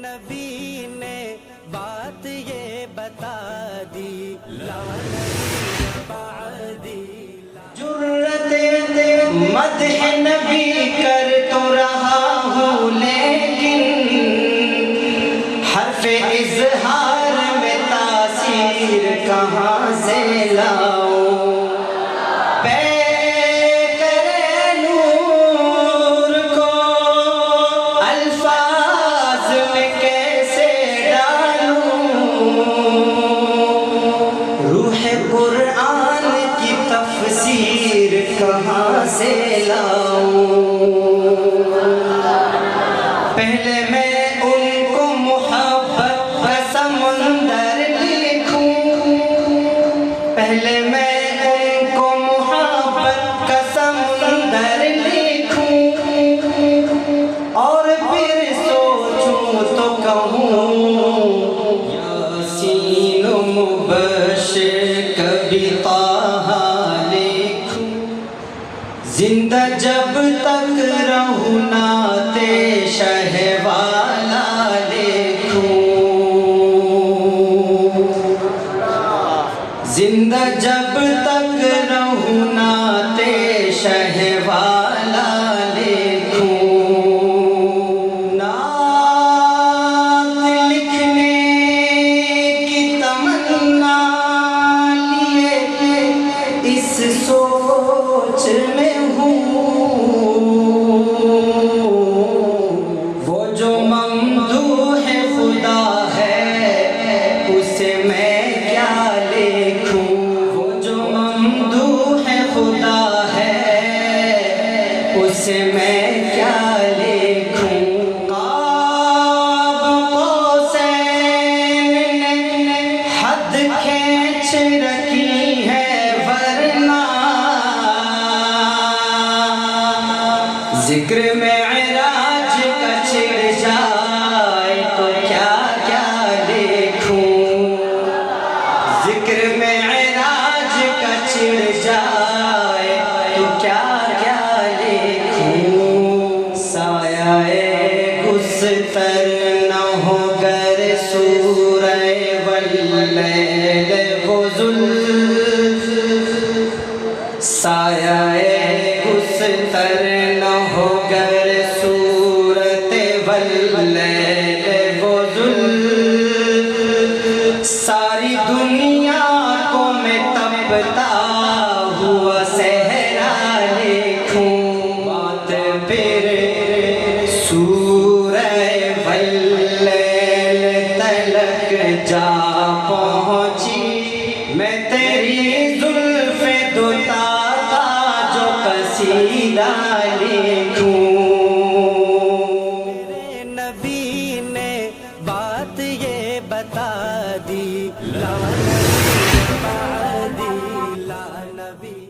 نبی نے بات یہ بتا دی، لا بعدی جرت مدح نبی کر تو رہا ہوں، لیکن حرف اظہار میں تاثیر کہاں سے لاؤں؟ قرآن کی تفسیر کہاں سے لاؤں؟ پہلے میں ان کو محبت کا سمندر لکھوں، پہلے میں ان کو محبت کا سمندر لکھوں، اور پھر سوچوں تو کہوں یاسین و مبشر کبھی طٰہٰ لکھوں، زندہ جب تک رہوں نعت شہ والا لکھوں، زندہ جب تک رہوں نعت شہ والا لکھوں۔ اس سوچ میں ہوں وہ جو ممدوح خدا ہے اسے میں کیا لکھوں، وہ جو ممدوح خدا ہے اسے میں کیا لکھوں۔ قاب قوسین نے حد کھینچ رکھی ہے، ذکر معراج کا چھڑ جائے تو کیا کیا لکھوں، ذکر معراج کا چھڑ جائے تو کیا کیا لکھوں۔ سایہ گستر نہ ہو گر سورہ واللیل و ظلف، سایہ گستر نہ ہو گر صورت واللیل و ظلف، ساری دنیا کو میں تپتا ہوا صحرا لکھوں، بات پھر سورہ واللیل تلک جا پہنچی، میں تیری زلف دوتا جو قصیدہ لکھوں۔ میرے نبی نے بات یہ بتا دی، لا